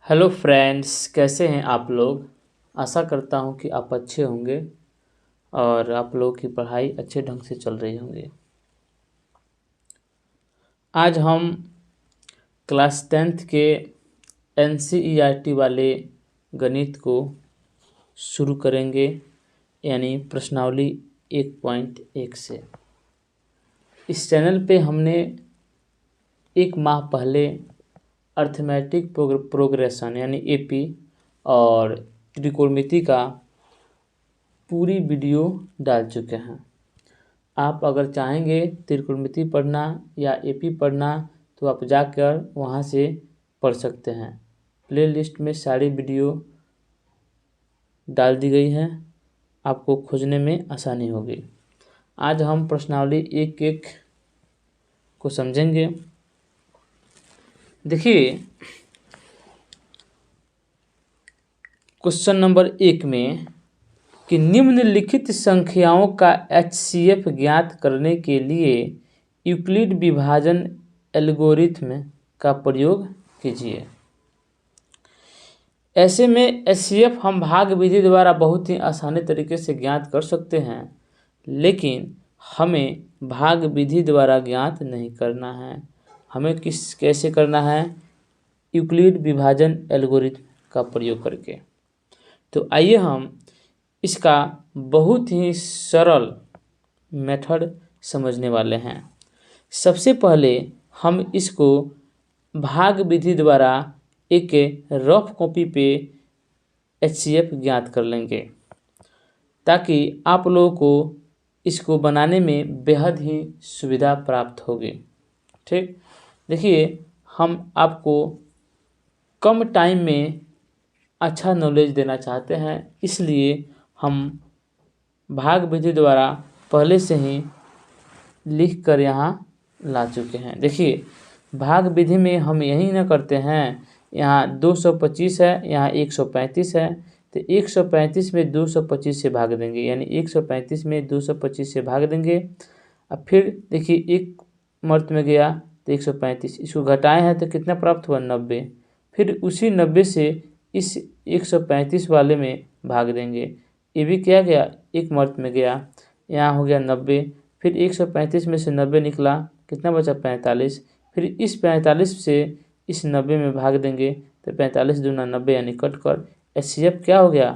Hello friends, कैसे हैं आप लोग। आशा करता हूं कि आप अच्छे होंगे और आप लोगों की पढ़ाई अच्छे ढंग से चल रही होंगी। आज हम क्लास 10th के NCERT वाले गणित को शुरू करेंगे, यानी प्रश्नावली 1.1 से। इस चैनल पे हमने एक माह पहले अर्थमेटिक प्रोग्रेशन यानी AP और त्रिकोणमिति का पूरी वीडियो डाल चुके हैं। आप अगर चाहेंगे त्रिकोणमिति पढ़ना या AP पढ़ना तो आप जाकर वहां से पढ़ सकते हैं। प्लेलिस्ट में सारी वीडियो डाल दी गई हैं, आपको खोजने में आसानी होगी। आज हम प्रश्नावली 1.1 को समझेंगे। देखिए, क्वेश्चन नंबर 1 में कि निम्नलिखित संख्याओं का HCF ज्ञात करने के लिए यूक्लिड विभाजन एल्गोरिथ्म का प्रयोग कीजिए। ऐसे में HCF हम भाग विधि द्वारा बहुत ही आसानी तरीके से ज्ञात कर सकते हैं, लेकिन हमें भाग विधि द्वारा ज्ञात नहीं करना है। हमें कैसे करना है? यूक्लिड विभाजन एल्गोरिथ्म का प्रयोग करके। तो आइए हम इसका बहुत ही सरल मेथड समझने वाले हैं। सबसे पहले हम इसको भाग विधि द्वारा एक रफ कॉपी पे HCF ज्ञात कर लेंगे, ताकि आप लोगों को इसको बनाने में बेहद ही सुविधा प्राप्त होगी। ठीक, देखिए, हम आपको कम टाइम में अच्छा नॉलेज देना चाहते हैं, इसलिए हम भाग विधि द्वारा पहले से ही लिख कर यहाँ ला चुके हैं। देखिए, भाग विधि में हम यही ना करते हैं, यहाँ 225 है, यहाँ 135 है, तो 135 में 225 से भाग देंगे, यानी 135 में 225 से भाग देंगे। अब फिर देखिए, एक मर्त में गया तो 135, इसको घटाए हैं तो कितना प्राप्त हुआ? 90। फिर उसी 90 से इस 135 वाले में भाग देंगे। ये भी क्या गया? एक मर्त में गया, यहाँ हो गया 90। फिर 135 में से 90 निकला, कितना बचा? 45। फिर इस 45 से इस 90 में भाग देंगे तो 45 दूना 90, यानी कट कर HCF क्या हो गया?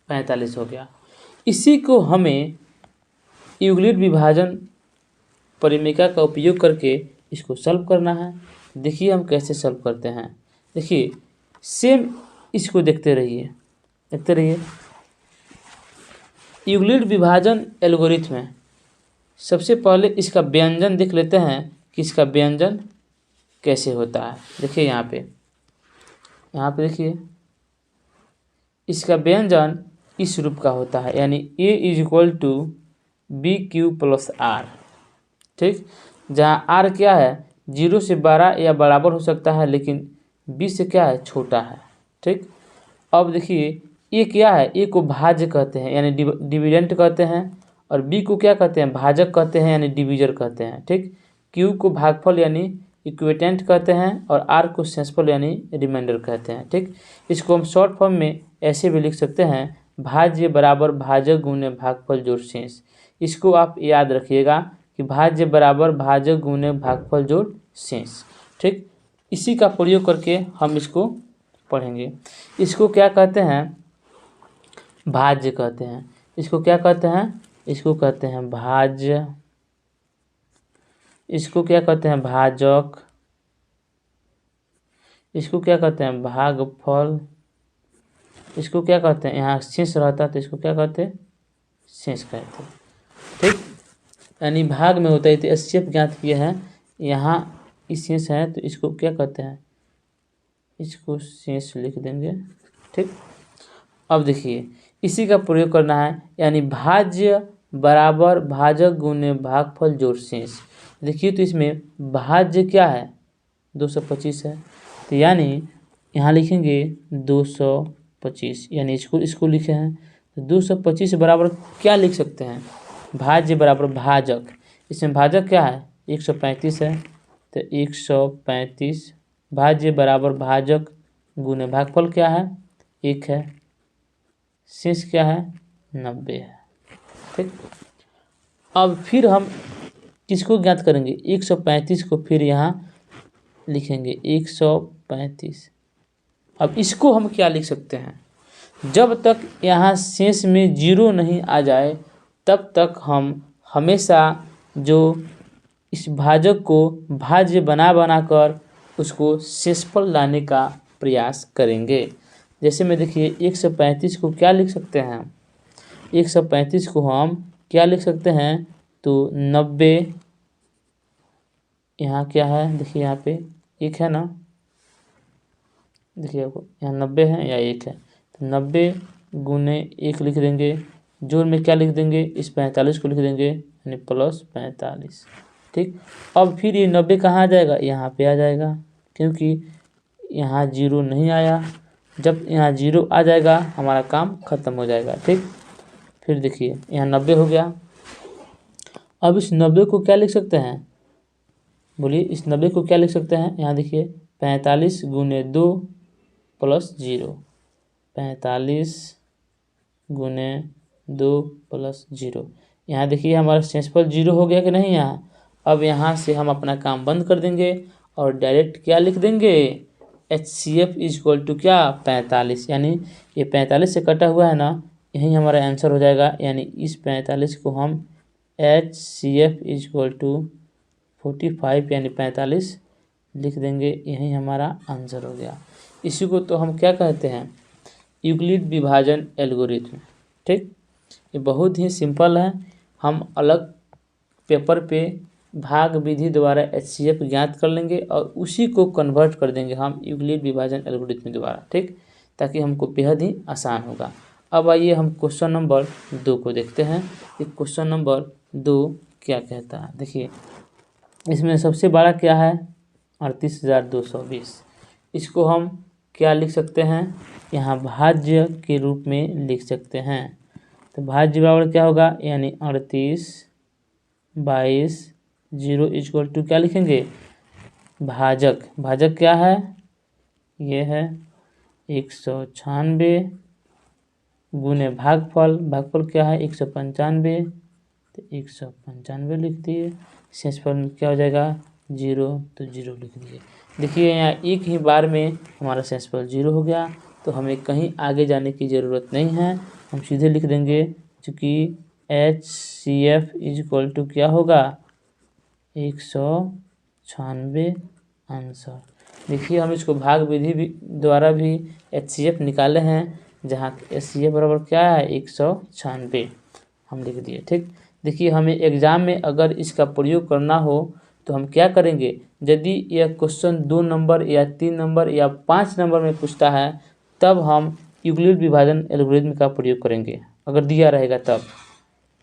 45 हो गया। इसी को हमें यूक्लिड विभाजन परिमेय का उपयोग करके इसको सॉल्व करना है। देखिए हम कैसे सॉल्व करते हैं। देखिए, सेम इसको देखते रहिए। यूक्लिड विभाजन एल्गोरिथ्म में सबसे पहले इसका व्यंजन देख लेते हैं कि इसका व्यंजन कैसे होता है। देखिए यहाँ पे देखिए, इसका व्यंजन इस रूप का होता है, यानी A = BQ + R। ठीक, जहाँ R क्या है? 0 से 12 या बराबर हो सकता है, लेकिन B से क्या है? छोटा है। ठीक, अब देखिए, A क्या है? A को भाज्य कहते हैं, यानी डिविडेंट कहते हैं, और B को क्या कहते हैं? भाजक कहते हैं, यानी डिविजर कहते हैं। ठीक, Q को भागफल यानी इक्विवेलेंट कहते हैं, और R को शेषफल यानी रिमाइंडर कहते हैं। ठीक, इसको हम शॉर्ट फॉर्म में ऐसे भी लिख सकते हैं, भाज्य बराबर भाजक गुणे भागफल जोड़ शेष। इसको आप याद रखिएगा कि भाज्य बराबर भाजक गुणे भागफल जोड़ शेष। ठीक, इसी का प्रयोग करके हम इसको पढ़ेंगे। इसको क्या कहते हैं? भाज्य कहते हैं। इसको क्या कहते हैं? इसको कहते हैं भाज्य। इसको क्या कहते हैं? भाजक। इसको क्या कहते हैं? भागफल। इसको क्या कहते हैं? यहाँ शेष रहता तो इसको क्या कहते हैं? शेष कहते हैं। ठीक, यानी भाग में होता है, तो HCF ज्ञात किए हैं, यहाँ इस शेष है तो इसको क्या कहते हैं? इसको शेष लिख देंगे। ठीक, अब देखिए, इसी का प्रयोग करना है, यानी भाज्य बराबर भाजक गुणे भागफल जोड़ शेष। देखिए, तो इसमें भाज्य क्या है? 225 है, तो यानी यहाँ लिखेंगे 225, यानी इसको लिखे हैं, तो 225 बराबर क्या लिख सकते हैं? भाज्य बराबर भाजक। इसमें भाजक क्या है? 135 है, तो 135 भाज्य बराबर भाजक गुने भागफल क्या है 1 है, शेष क्या है 90 है। ठीक, अब फिर हम किसको ज्ञात करेंगे 135 को फिर यहाँ लिखेंगे 135। अब इसको हम क्या लिख सकते हैं, जब तक यहाँ शेष में 0 नहीं आ जाए तब तक हम हमेशा जो इस भाजक को भाज्य बना कर उसको शेषफल लाने का प्रयास करेंगे। जैसे में देखिए 135 को क्या लिख सकते हैं, 135 को हम क्या लिख सकते हैं, तो 90, यहाँ क्या है देखिए यहाँ पे 1 है ना, देखिए आपको यहाँ 90 है या 1 है, तो 90 गुने 1 लिख देंगे, जोड़ में क्या लिख देंगे इस 45 को लिख देंगे यानी +45। ठीक, अब फिर ये 90 कहाँ आ जाएगा, यहाँ पे आ जाएगा, क्योंकि यहाँ 0 नहीं आया। जब यहाँ 0 आ जाएगा हमारा काम खत्म हो जाएगा। ठीक, फिर देखिए यहाँ 90 हो गया। अब इस 90 को क्या लिख सकते हैं, बोलिए इस 90 को क्या लिख सकते हैं, यहाँ देखिए 45 गुने 2 + 0, 45 गुने 2 + 0। यहाँ देखिए हमारा शेषफल 0 हो गया कि नहीं यहाँ। अब यहाँ से हम अपना काम बंद कर देंगे और डायरेक्ट क्या लिख देंगे HCF = क्या 45, यानी ये 45 से कटा हुआ है ना, यही हमारा आंसर हो जाएगा। यानी इस 45 को हम HCF = 45 यानी 45 लिख देंगे, यही हमारा आंसर हो गया। इसी को तो हम क्या कहते हैं यूक्लिड विभाजन एल्गोरिथम। ठीक, ये बहुत ही सिंपल है। हम अलग पेपर पे भाग विधि द्वारा HCF ज्ञात कर लेंगे और उसी को कन्वर्ट कर देंगे हम यूक्लिड विभाजन एल्गोरिथम द्वारा। ठीक, ताकि हमको बेहद ही आसान होगा। अब आइए हम क्वेश्चन नंबर 2 को देखते हैं कि क्वेश्चन नंबर 2 क्या कहता है। देखिए इसमें सबसे बड़ा क्या है 38,220। इसको हम क्या लिख सकते हैं, यहाँ भाज्य के रूप में लिख सकते हैं। तो भाज्य बराबर क्या होगा, यानी 38 22 0 = क्या लिखेंगे भाजक। भाजक क्या है, ये है 196 गुने भागफल। भागफल क्या है 195, तो 195 लिख दिए। शेषफल में क्या हो जाएगा 0, तो 0 लिख दिए। देखिए यहाँ एक ही बार में हमारा शेषफल 0 हो गया, तो हमें कहीं आगे जाने की ज़रूरत नहीं है। हम सीधे लिख देंगे चूँकि HCF = क्या होगा 196 आंसर। देखिए हम इसको भाग विधि द्वारा भी HCF निकाले हैं, जहाँ HCF बराबर क्या है 196 हम लिख दिए। ठीक, देखिए हमें एग्ज़ाम में अगर इसका प्रयोग करना हो तो हम क्या करेंगे, यदि यह क्वेश्चन 2 नंबर या 3 नंबर या 5 नंबर में पूछता है तब हम यूक्लिड विभाजन एल्गोरिथम का प्रयोग करेंगे। अगर दिया रहेगा तब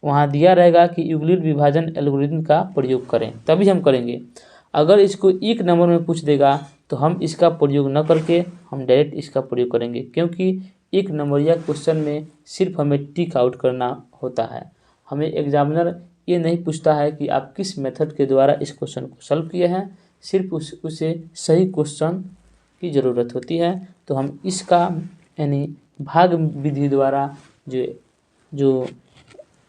वहाँ दिया रहेगा कि यूक्लिड विभाजन एल्गोरिथम का प्रयोग करें, तभी हम करेंगे। अगर इसको 1 नंबर में पूछ देगा तो हम इसका प्रयोग न करके हम डायरेक्ट इसका प्रयोग करेंगे, क्योंकि 1 नंबरिया क्वेश्चन में सिर्फ हमें टिक आउट करना होता है। हमें एग्जामिनर ये नहीं पूछता है कि आप किस मेथड के द्वारा इस क्वेश्चन को सॉल्व किए हैं, सिर्फ उसे सही क्वेश्चन की ज़रूरत होती है। तो हम इसका यानी भाग विधि द्वारा जो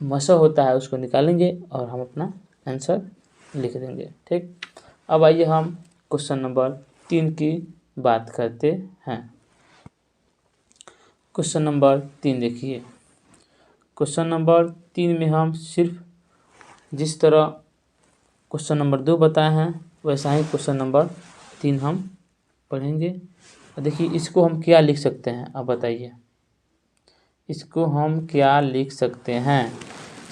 मसौ होता है उसको निकालेंगे और हम अपना आंसर लिख देंगे। ठीक, अब आइए हम क्वेश्चन नंबर 3 की बात करते हैं। क्वेश्चन नंबर 3 देखिए, क्वेश्चन नंबर 3 में हम सिर्फ जिस तरह क्वेश्चन नंबर 2 बताए हैं वैसा ही क्वेश्चन नंबर 3 हम पढ़ेंगे। देखिए इसको हम क्या लिख सकते हैं, अब बताइए इसको हम क्या लिख सकते हैं।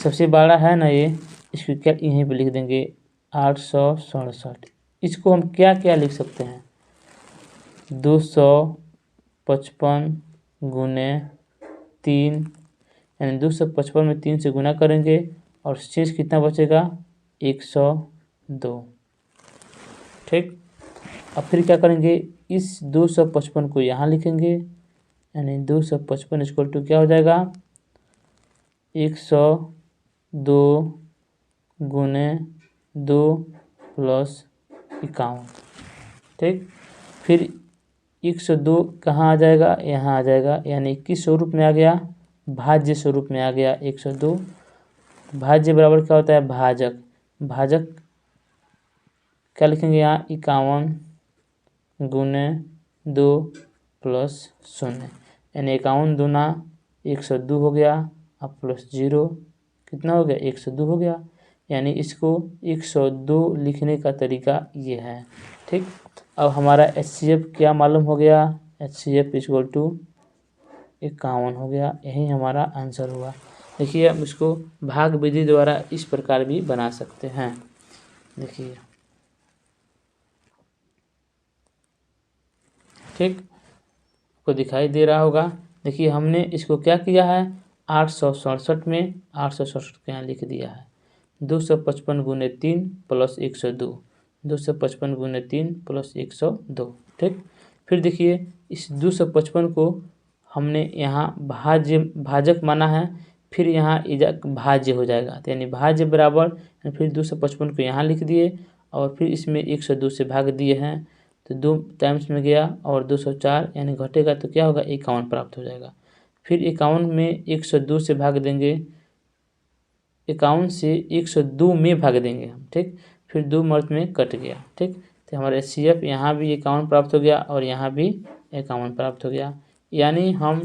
सबसे बड़ा है ना ये, इसको क्या यहीं पे लिख देंगे 867। इसको हम क्या क्या लिख सकते हैं 255 गुने 3, यानी 255 में 3 से गुना करेंगे और शेष कितना बचेगा 102। ठीक, अब फिर क्या करेंगे इस 255 को यहाँ लिखेंगे, यानी 255 = क्या हो जाएगा 102 गुने 2 + 51। ठीक, फिर 102 कहाँ आ जाएगा, यहाँ आ जाएगा, यानी किस स्वरूप में आ गया, भाज्य स्वरूप में आ गया 102। भाज्य बराबर क्या होता है, भाजक। भाजक क्या लिखेंगे यहाँ, 51 गुने 2 प्लस 0, यानी 51 दूना 102 हो गया, अब प्लस 0 कितना हो गया, 102 हो गया। यानी इसको 102 लिखने का तरीका ये है। ठीक, अब हमारा HCF क्या मालूम हो गया, HCF इक्वल टू 51 हो गया। यही हमारा आंसर हुआ। देखिए हम इसको भाग विधि द्वारा इस प्रकार भी बना सकते हैं। देखिए ठीक, आपको दिखाई दे रहा होगा। देखिए हमने इसको क्या किया है, 867 में 867 के यहाँ लिख दिया है। 255 गुने 3 प्लस 102, 255 गुने 3 प्लस 102। ठीक, फिर देखिए इस 255 को हमने यहाँ भाजक माना है, फिर यहाँ भाज्य हो जाएगा, तो यानी भाज्य बराबर, फिर 255 को यहाँ लिख दिए और फिर इसमें 102 से भाग दिए हैं, तो 2 टाइम्स में गया और 204 यानी घटेगा तो क्या होगा, 51 प्राप्त हो जाएगा। फिर 51 में 102 से भाग देंगे, 51 से 102 में भाग देंगे हम। ठीक, फिर 2 मर्द में कट गया। ठीक, तो हमारा HCF यहाँ भी 51 प्राप्त हो गया और यहाँ भी 51 प्राप्त हो गया। यानी हम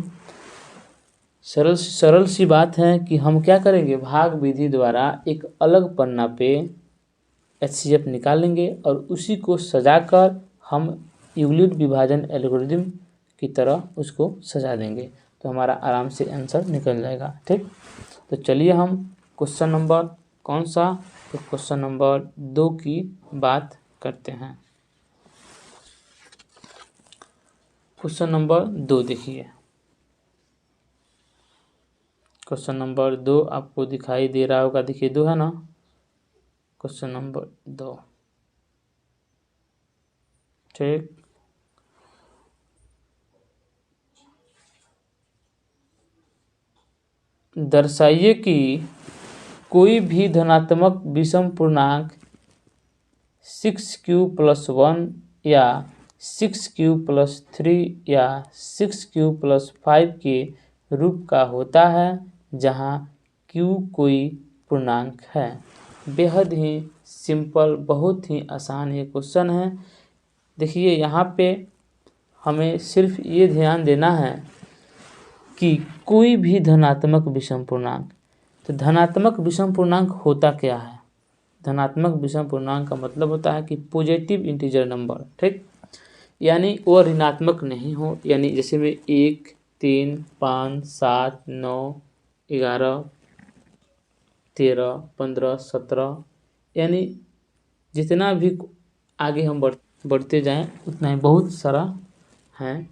सरल सी बात है कि हम क्या करेंगे, भाग विधि द्वारा एक अलग पन्ना पे HCF निकालेंगे और उसी को सजाकर हम यूक्लिड विभाजन एल्गोरिथम की तरह उसको सजा देंगे, तो हमारा आराम से आंसर निकल जाएगा। ठीक, तो चलिए हम क्वेश्चन नंबर कौन सा, तो क्वेश्चन नंबर 2 की बात करते हैं। क्वेश्चन नंबर 2 देखिए, क्वेश्चन नंबर 2 आपको दिखाई दे रहा होगा। देखिए 2 है ना, क्वेश्चन नंबर 2। ठीक, दर्शाइए कि कोई भी धनात्मक विषम पूर्णांक 6q+1 या 6q+3 या 6q+5 के रूप का होता है जहां q कोई पूर्णांक है। बेहद ही सिंपल, बहुत ही आसान ये क्वेश्चन है। देखिए यहाँ पे हमें सिर्फ ये ध्यान देना है कि कोई भी धनात्मक विषम पूर्णांक, तो धनात्मक विषम पूर्णांक होता क्या है, धनात्मक विषम पूर्णांक का मतलब होता है कि पॉजिटिव इंटीजर नंबर। ठीक, यानी वो ऋणात्मक नहीं हो, यानी जैसे में 1, 3, 5, 7, 9, 11, 13, 15, 17, यानी जितना भी आगे हम बढ़ते जाएं उतना ही बहुत सारा है।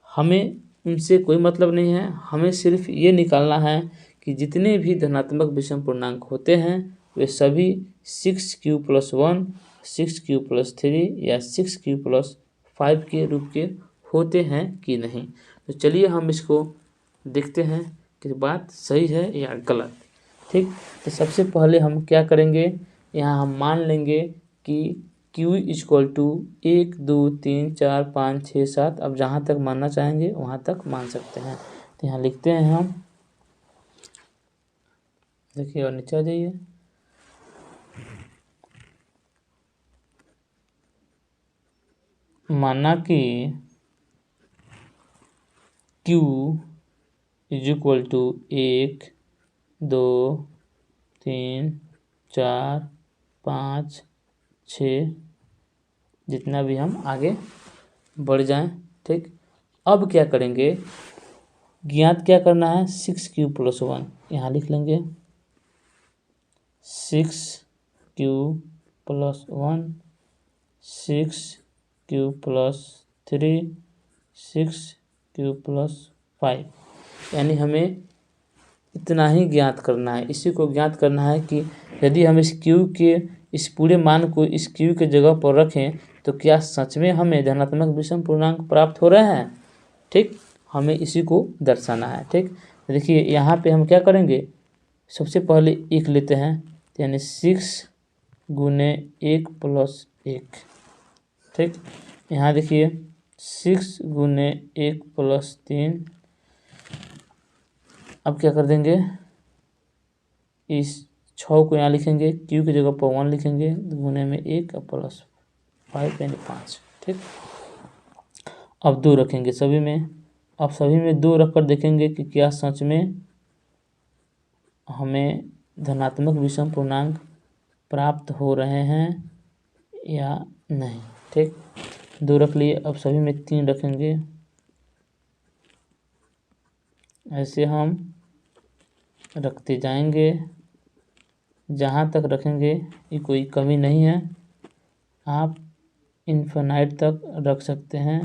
हमें उनसे कोई मतलब नहीं है, हमें सिर्फ ये निकालना है कि जितने भी धनात्मक विषम पूर्णांक होते हैं वे सभी 6q+1, 6q+3 या 6q+5 के रूप के होते हैं कि नहीं। तो चलिए हम इसको देखते हैं कि बात सही है या गलत। ठीक, तो सबसे पहले हम क्या करेंगे, यहाँ हम मान लेंगे कि q = 1, 2, 3, 4, 5, 6, 7, अब जहाँ तक मानना चाहेंगे वहाँ तक मान सकते हैं। तो यहाँ लिखते हैं हम, देखिए और नीचे आ जाइए। माना कि q = 1, 2, 3, 4, 5, 6, जितना भी हम आगे बढ़ जाएं। ठीक, अब क्या करेंगे, ज्ञात क्या करना है, 6q+1, यहाँ लिख लेंगे 6q+1, 6q+3, 6q+5, यानी हमें इतना ही ज्ञात करना है। इसी को ज्ञात करना है कि यदि हम इस q के इस पूरे मान को इस q के जगह पर रखें तो क्या सच में हमें धनात्मक विषम पूर्णांक प्राप्त हो रहे हैं। ठीक, हमें इसी को दर्शाना है। ठीक, देखिए यहाँ पे हम क्या करेंगे, सबसे पहले 1 लेते हैं, यानी 6 गुने 1 + 1। ठीक, यहाँ देखिए 6 गुने 1 प्लस 3। अब क्या कर देंगे, इस 6 को यहाँ लिखेंगे, क्यू की जगह पर 1 लिखेंगे, गुने में 1 और प्लस 5 यानी 5। ठीक, अब 2 रखेंगे सभी में। अब सभी में 2 रख कर देखेंगे कि क्या सच में हमें धनात्मक विषम पूर्णांक प्राप्त हो रहे हैं या नहीं। ठीक, 2 रख लिए। अब सभी में 3 रखेंगे। ऐसे हम रखते जाएंगे, जहाँ तक रखेंगे ये कोई कमी नहीं है। आप इन्फिनाइट तक रख सकते हैं,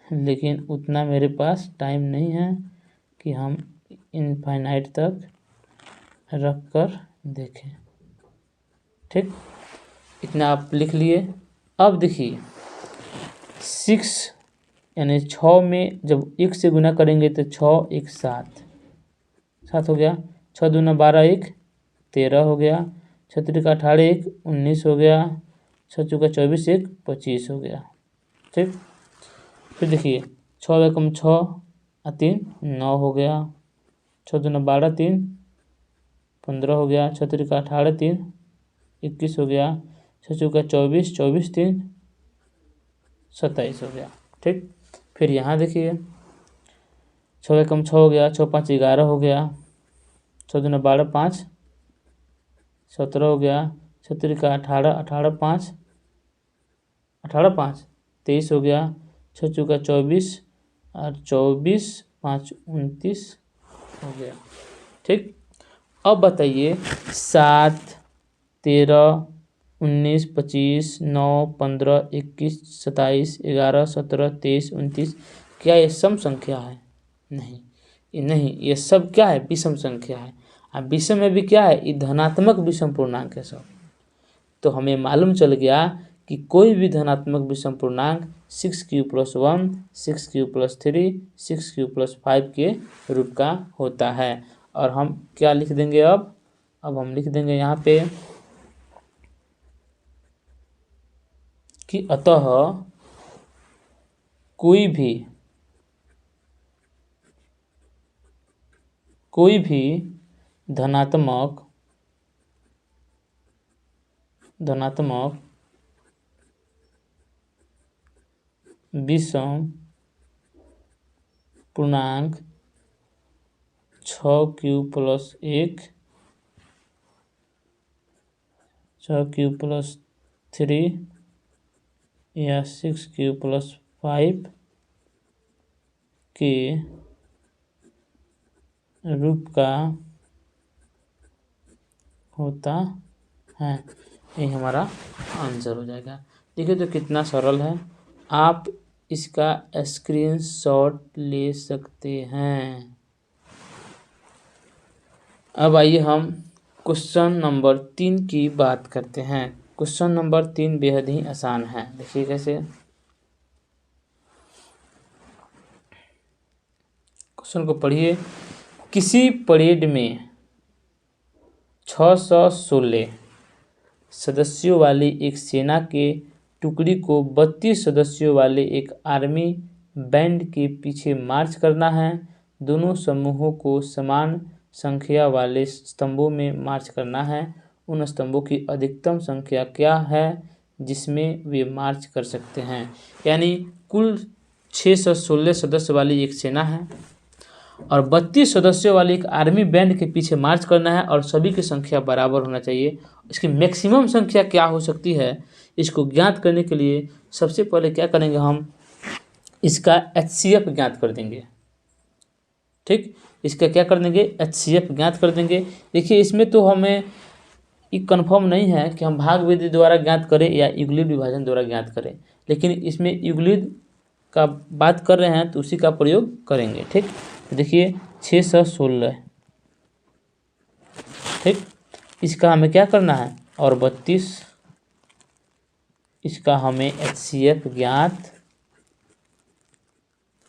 लेकिन उतना मेरे पास टाइम नहीं है कि हम इनफाइनाइट तक रख कर देखें। ठीक, इतना आप लिख लिए। अब देखिए 6 यानी 6 में जब 1 से गुना करेंगे तो 6 1 7 हो गया। 6 दूना 12 1 13 हो गया। 6 त्रिक 18 1 19 हो गया। 6 चौका 24 1 25 हो गया। ठीक, फिर देखिए 6 एकम 6 और 3 9 हो गया। 6 दूना 12 3 15 हो गया। 6 त्रिक 18 3 21 हो गया। 6 चौका 24 24 3 27 हो गया। ठीक, फिर यहाँ देखिए 6 एकम 6 हो गया। 6 5 11 हो गया। 6 दूना 12 5 17 हो गया। 6 त्रिक 18 18 5 18 5 23 हो गया। 6 चौका 24 और 24 5 29 हो गया। ठीक, अब बताइए 7 13 19 25 9 15 21 27 11 17 23 29 क्या ये सम संख्या है? नहीं, ये सब क्या है, विषम संख्या है। अब विषम में भी क्या है, ये धनात्मक विषम पूर्णांक है सब। तो हमें मालूम चल गया कि कोई भी धनात्मक विषम पूर्णांक 6q + 1 6q + 3 6q + 5 के रूप का होता है। और हम क्या लिख देंगे, अब हम लिख देंगे यहाँ पे कि अतः कोई भी धनात्मक विषम पूर्णांक 6q + 1 6q + 3 या 6q + 5 के रूप का होता है। ये हमारा आंसर हो जाएगा। देखिए तो कितना सरल है, आप इसका स्क्रीनशॉट ले सकते हैं। अब आइए हम क्वेश्चन नंबर 3 की बात करते हैं। क्वेश्चन नंबर 3 बेहद ही आसान है। देखिए कैसे, क्वेश्चन को पढ़िए। किसी परेड में 616 सदस्यों वाली एक सेना के टुकड़ी को 32 सदस्यों वाले एक आर्मी बैंड के पीछे मार्च करना है। दोनों समूहों को समान संख्या वाले स्तंभों में मार्च करना है। उन स्तंभों की अधिकतम संख्या क्या है जिसमें वे मार्च कर सकते हैं। यानी कुल 616 सदस्य वाली एक सेना है और 32 सदस्यों वाली एक आर्मी बैंड के पीछे मार्च करना है और सभी की संख्या बराबर होना चाहिए। इसकी मैक्सिमम संख्या क्या हो सकती है, इसको ज्ञात करने के लिए सबसे पहले क्या करेंगे, हम इसका HCF ज्ञात कर देंगे। ठीक, इसका क्या कर देंगे, HCF ज्ञात कर देंगे। देखिए इसमें तो हमें ये कन्फर्म नहीं है कि हम भाग विधि द्वारा ज्ञात करें या यूक्लिड विभाजन द्वारा ज्ञात करें, लेकिन इसमें यूक्लिड का बात कर रहे हैं तो उसी का प्रयोग करेंगे। ठीक, तो देखिए 616, ठीक, इसका हमें क्या करना है और 32, इसका हमें HCF ज्ञात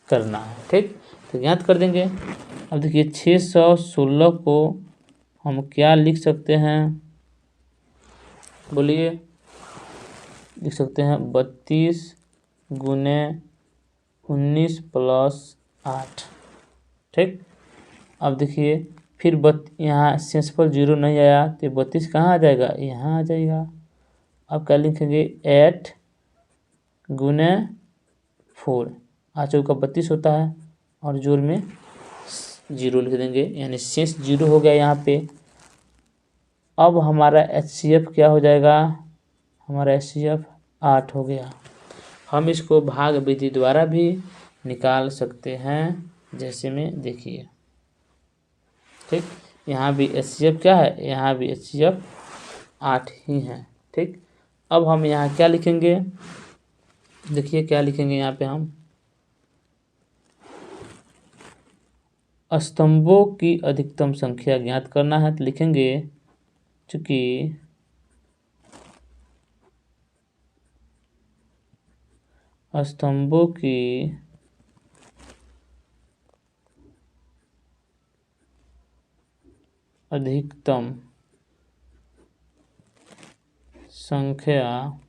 करना है। ठीक, तो ज्ञात कर देंगे। अब देखिए 616 को हम क्या लिख सकते हैं, बोलिए। लिख सकते हैं 32 गुने 19 + 8। ठीक, अब देखिए फिर यहाँ सेंसफल 0 नहीं आया तो 32 कहाँ आ जाएगा, यहाँ आ जाएगा। अब क्या लिखेंगे, 8 गुने 4, 8 चौका 32 होता है और जोड़ में 0 लिख देंगे, यानी शेष 0 हो गया यहाँ पे। अब हमारा HCF क्या हो जाएगा, हमारा HCF 8 हो गया। हम इसको भाग विधि द्वारा भी निकाल सकते हैं, जैसे में देखिए। ठीक, यहाँ भी HCF क्या है, यहाँ भी HCF 8 ही है। ठीक, अब हम यहाँ क्या लिखेंगे, देखिए क्या लिखेंगे यहाँ पे, हम स्तंभों की अधिकतम संख्या ज्ञात करना है तो लिखेंगे चूंकि स्तंभों की अधिकतम संख्या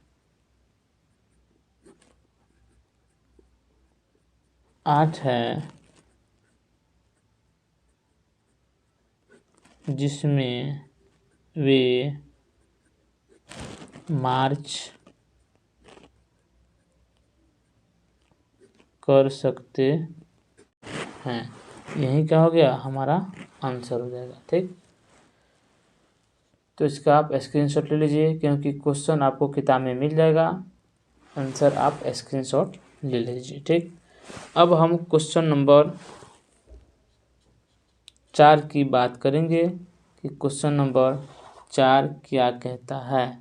8 है, जिसमें वे मार्च कर सकते हैं। यही क्या हो गया, हमारा आंसर हो जाएगा। ठीक, तो इसका आप स्क्रीनशॉट ले लीजिए, क्योंकि क्वेश्चन आपको किताब में मिल जाएगा, आंसर आप स्क्रीनशॉट ले लीजिए। ठीक, अब हम क्वेश्चन नंबर 4 की बात करेंगे कि क्वेश्चन नंबर 4 क्या कहता है।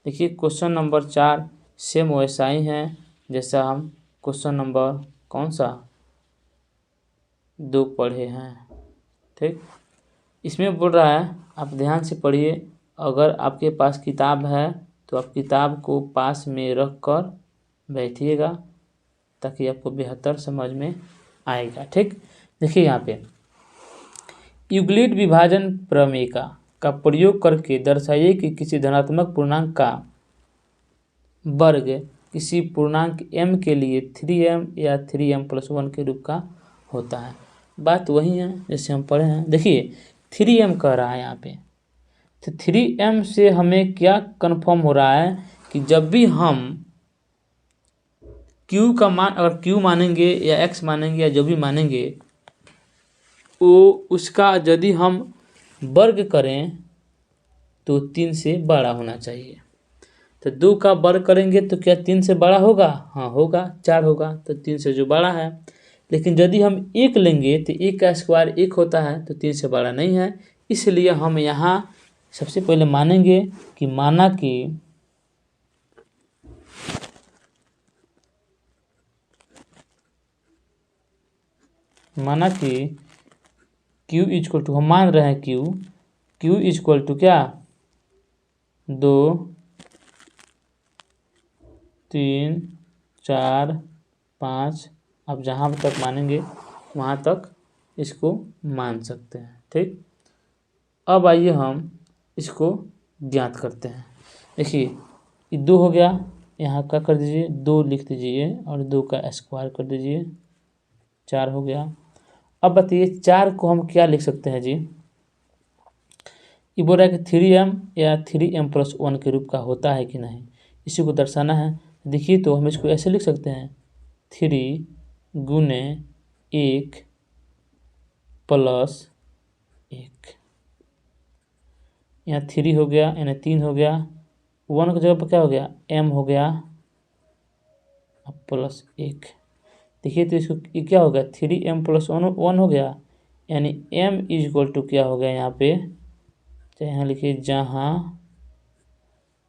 देखिए क्वेश्चन नंबर 4 सेम वैसा ही है जैसा हम क्वेश्चन नंबर कौन सा 2 पढ़े हैं। ठीक, इसमें बोल रहा है, आप ध्यान से पढ़िए, अगर आपके पास किताब है तो आप किताब को पास में रख कर बैठिएगा ताकि आपको बेहतर समझ में आएगा। ठीक, देखिए यहाँ पे यूक्लिड विभाजन प्रमेय का प्रयोग करके दर्शाइए कि किसी धनात्मक पूर्णांक का वर्ग किसी पूर्णांक m के लिए 3m या 3m+1 के रूप का होता है। बात वही है जैसे हम पढ़े हैं। देखिए 3m कह रहा है यहाँ पे, तो 3m से हमें क्या कंफर्म हो रहा है कि जब भी हम q का मान अगर q मानेंगे या x मानेंगे या जो भी मानेंगे, वो उसका यदि हम वर्ग करें तो 3 से बड़ा होना चाहिए। तो 2 का वर्ग करेंगे तो क्या 3 से बड़ा होगा, हाँ होगा, 4 होगा, तो 3 से जो बड़ा है। लेकिन यदि हम 1 लेंगे तो 1 का स्क्वायर 1 होता है, तो 3 से बड़ा नहीं है। इसलिए हम यहाँ सबसे पहले मानेंगे कि माना कि q इक्वल टू, हम मान रहे हैं q इक्वल टू क्या 2 3 4 5, अब जहाँ तक मानेंगे वहाँ तक इसको मान सकते हैं। ठीक, अब आइए हम इसको ज्ञात करते हैं। देखिए ये 2 हो गया, यहाँ का कर दीजिए 2 लिख दीजिए और 2 का स्क्वायर कर दीजिए, 4 हो गया। अब बताइए 4 को हम क्या लिख सकते हैं जी, ये बोल रहा है कि 3m या 3m+1 के रूप का होता है कि नहीं, इसी को दर्शाना है। देखिए तो हम इसको ऐसे लिख सकते हैं, 3 गुने 1 + 1, यहाँ 3 हो गया यानी 3 हो गया, 1 की जगह पर क्या हो गया m हो गया, अब +1। देखिए तो इसको ये क्या हो गया 3m+1 हो गया, यानी m इक्वल टू क्या हो गया यहाँ पे, तो यहाँ लिखिए जहाँ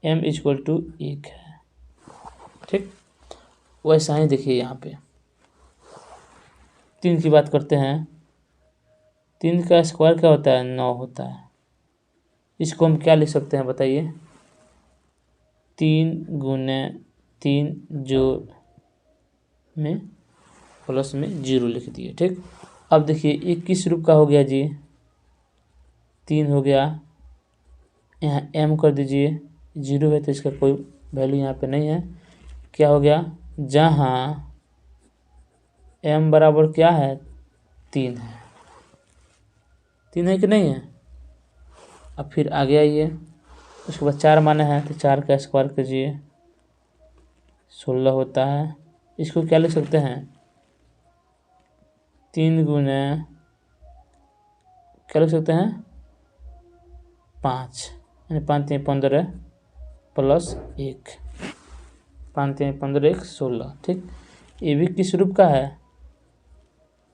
m इक्वल टू 1 है। ठीक, वैसा ही देखिए यहाँ पे 3 की बात करते हैं, 3 का स्क्वायर क्या होता है 9 होता है। इसको हम क्या लिख सकते हैं बताइए, 3 गुने 3 जोड़ में प्लस में 0 लिख दिए। ठीक, अब देखिए ये किस रूप का हो गया जी, 3 हो गया, यहाँ m कर दीजिए, 0 है तो इसका कोई वैल्यू यहाँ पे नहीं है। क्या हो गया, जहाँ m बराबर क्या है 3 है, 3 है कि नहीं है। अब फिर आगे आइए, उसके बाद 4 माने हैं तो 4 का स्क्वायर कीजिए 16 होता है। इसको क्या लिख सकते हैं 3 गुने क्या लिख सकते हैं 5, यानी 5 3 15 प्लस 1, 5 3 15 1 16। ठीक, ये भी किस रूप का है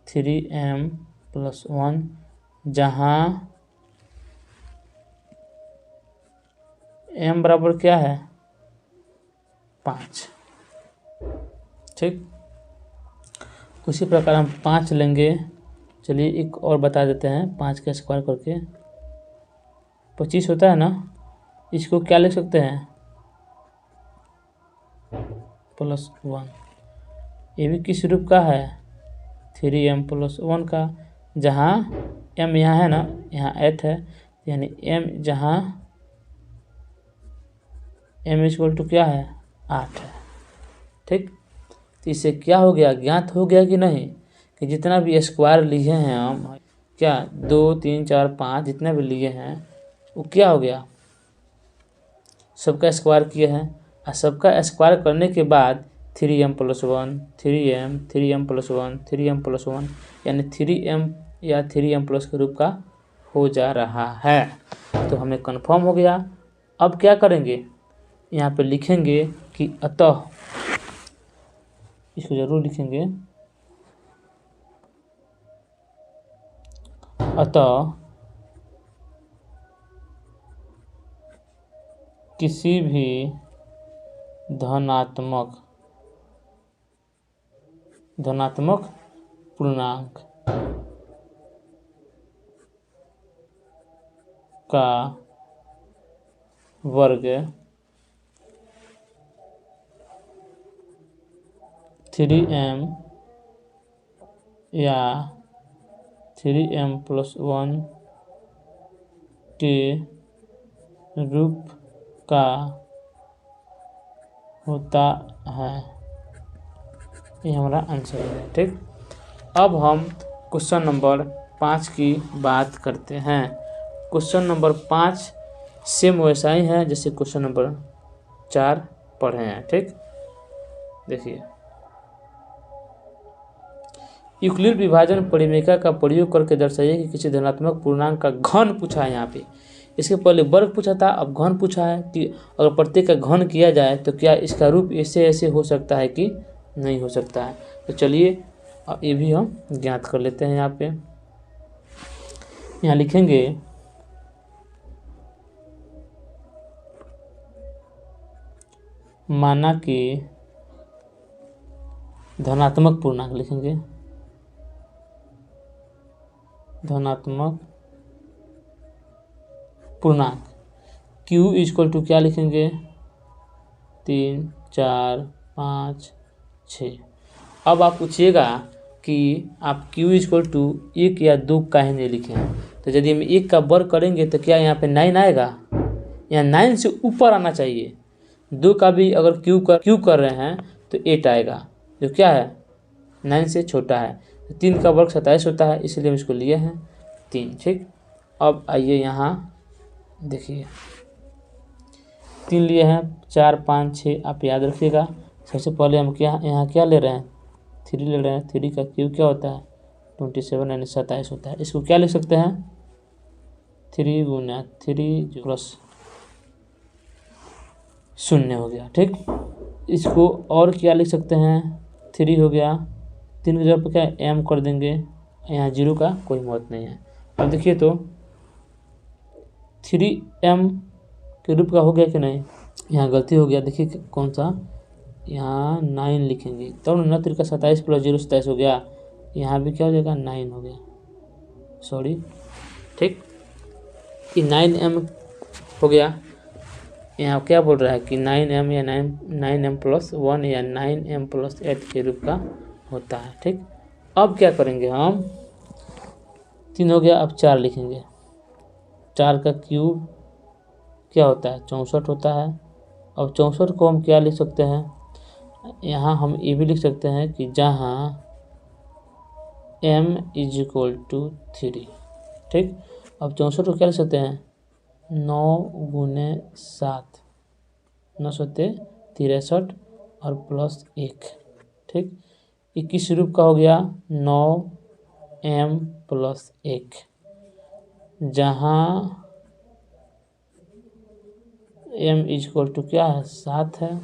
3m + 1, जहाँ m बराबर क्या है 5। ठीक, उसी प्रकार हम 5 लेंगे। चलिए एक और बता देते हैं, 5 का स्क्वायर करके 25 होता है ना। इसको क्या लिख सकते हैं +1। ये भी किस रूप का है 3m + 1 का, जहाँ m यहाँ है ना, यहाँ 8 है, यानी m जहाँ m = क्या है 8 है। ठीक, तो इससे क्या हो गया, ज्ञात हो गया कि नहीं, कि जितना भी स्क्वायर लिए हैं हम, क्या 2 3 4 5 जितना भी लिए हैं वो क्या हो गया, सबका स्क्वायर किए हैं। और सबका स्क्वायर करने के बाद 3m + 1 3m 3m + 1 3m + 1, यानी 3m या 3m+ के रूप का हो जा रहा है। तो हमें कंफर्म हो गया। अब क्या करेंगे, यहाँ पे लिखेंगे कि अतः, इसको जरूर लिखेंगे, अतः किसी भी धनात्मक पूर्णांक का वर्ग 3m या 3m + 1 के रूप का होता है। ये हमारा आंसर है। ठीक, अब हम क्वेश्चन नंबर 5 की बात करते हैं। क्वेश्चन नंबर 5 सेम वैसा ही है जैसे क्वेश्चन नंबर 4 पढ़े हैं। ठीक, देखिए, यूक्लिड विभाजन परिमेयता का प्रयोग करके दर्शाइए कि किसी धनात्मक पूर्णांक का घन पूछा है। यहाँ पे इसके पहले वर्ग पूछा था, अब घन पूछा है कि अगर प्रत्येक का घन किया जाए तो क्या इसका रूप ऐसे ऐसे हो सकता है कि नहीं हो सकता है। तो चलिए ये भी हम ज्ञात कर लेते हैं। यहाँ पे यहाँ लिखेंगे माना कि धनात्मक पूर्णांक, लिखेंगे धनात्मक पूर्णांक q = क्या लिखेंगे 3 4 5 6। अब आप पूछिएगा कि आप q = 1 या 2 काहे नहीं लिखे हैं। तो यदि हम 1 का वर्ग करेंगे तो क्या यहाँ पे 9 आएगा, यहाँ 9 से ऊपर आना चाहिए। 2 का भी अगर q कर रहे हैं तो 8 आएगा, जो क्या है 9 से छोटा है। 3 का वर्ग 27 होता है, इसलिए हम इसको लिए हैं 3। ठीक, अब आइए यहाँ देखिए 3 लिए हैं, 4 5 6 आप याद रखिएगा। सबसे पहले हम यहाँ क्या ले रहे हैं 3 ले रहे हैं। 3 का क्यूब क्या होता है 27 यानी 27 होता है। इसको क्या लिख सकते हैं 3 गुना 3 प्लस 0 हो गया। ठीक, इसको और क्या लिख सकते हैं 3 हो गया, 3 की जगह पर क्या m कर देंगे, यहाँ 0 का कोई महत्व नहीं है। अब देखिए तो 3m के रूप का हो गया कि नहीं, यहाँ गलती हो गया। देखिए कौन सा, यहाँ 9 लिखेंगे तब तो 9 का 27 + 0 27 हो गया। यहाँ भी क्या हो जाएगा 9 हो गया, सॉरी। ठीक, ये 9m हो गया। यहाँ क्या बोल रहा है कि 9m या 9m + 1 या 9m + 8 के रूप का होता है। ठीक, अब क्या करेंगे हम 3 हो गया, अब 4 लिखेंगे। 4 का क्यूब क्या होता है 64 होता है। अब 64 को हम क्या लिख सकते हैं, यहाँ हम ये भी लिख सकते हैं कि जहाँ m इज इक्वल टू 3। ठीक, अब 64 को क्या लिख सकते हैं, 9 गुने 7, 9 सत्ते 63 और प्लस 1। ठीक, 21 रूप का हो गया 9m प्लस 1, जहाँ m इज इक्वल टू क्या है, 7 है।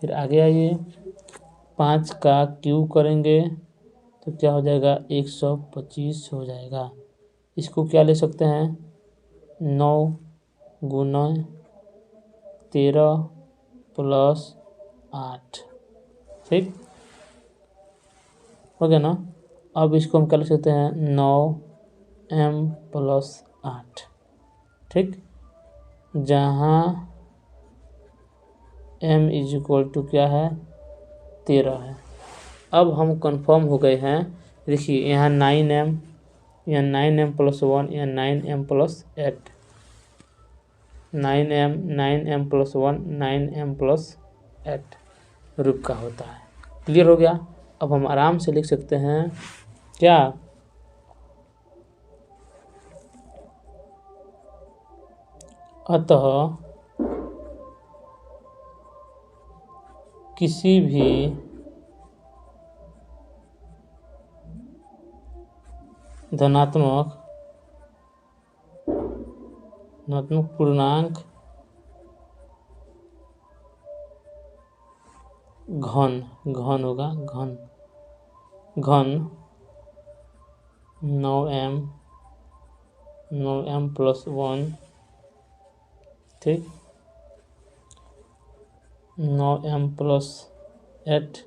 फिर आगे आइए, 5 का क्यूब करेंगे तो क्या हो जाएगा, 125 हो जाएगा। इसको क्या ले सकते हैं, 9 गुना 13 प्लस 8। ठीक हो गया ना। अब इसको हम क्या ले सकते हैं, 9m प्लस 8। ठीक, जहाँ m इज इक्वल टू क्या है, 13 है। अब हम कंफर्म हो गए हैं। देखिए यहाँ 9m, यहाँ 9m प्लस 1, यहाँ 9m plus 8, 9m plus 1, 9m plus 8 रूप का होता है। क्लियर हो गया। अब हम आराम से लिख सकते हैं क्या, अतः किसी भी धनात्मक पूर्णांक घन होगा, घन 9m प्लस 1। ठीक, 9m प्लस 8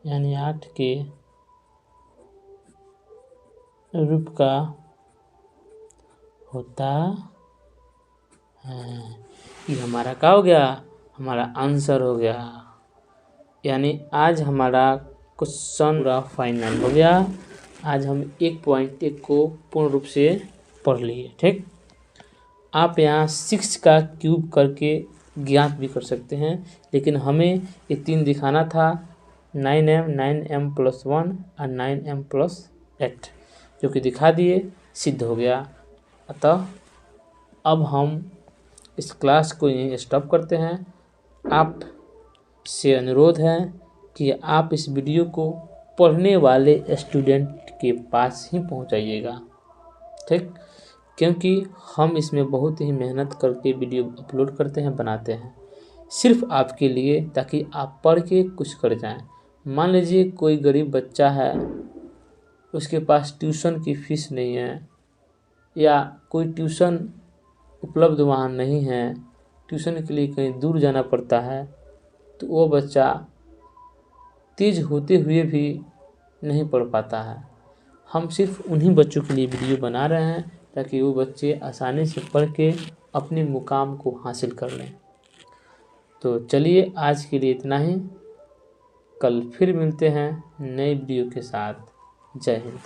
यानी 8 के रूप का होता है। ये हमारा क्या हो गया, हमारा आंसर हो गया। यानी आज हमारा क्वेश्चन पूरा फाइनल हो गया। आज हम 1.1 को पूर्ण रूप से पढ़ लिए। ठीक, आप यहाँ 6 का क्यूब करके ज्ञात भी कर सकते हैं, लेकिन हमें ये 3 दिखाना था, 9m प्लस 1 और 9m प्लस 8, जो कि दिखा दिए, सिद्ध हो गया। अतः अब हम इस क्लास को यहीं स्टॉप करते हैं। आप से अनुरोध है कि आप इस वीडियो को पढ़ने वाले स्टूडेंट के पास ही पहुंचाइएगा। ठीक, क्योंकि हम इसमें बहुत ही मेहनत करके वीडियो अपलोड करते हैं, बनाते हैं सिर्फ आपके लिए, ताकि आप पढ़ के कुछ कर जाएं। मान लीजिए कोई गरीब बच्चा है, उसके पास ट्यूशन की फीस नहीं है, या कोई ट्यूशन उपलब्ध वहाँ नहीं है, ट्यूशन के लिए कहीं दूर जाना पड़ता है, तो वो बच्चा तेज होते हुए भी नहीं पढ़ पाता है। हम सिर्फ उन्हीं बच्चों के लिए वीडियो बना रहे हैं, ताकि वो बच्चे आसानी से पढ़ के अपने मुकाम को हासिल कर लें। तो चलिए आज के लिए इतना ही, कल फिर मिलते हैं नए वीडियो के साथ। जय हिंद।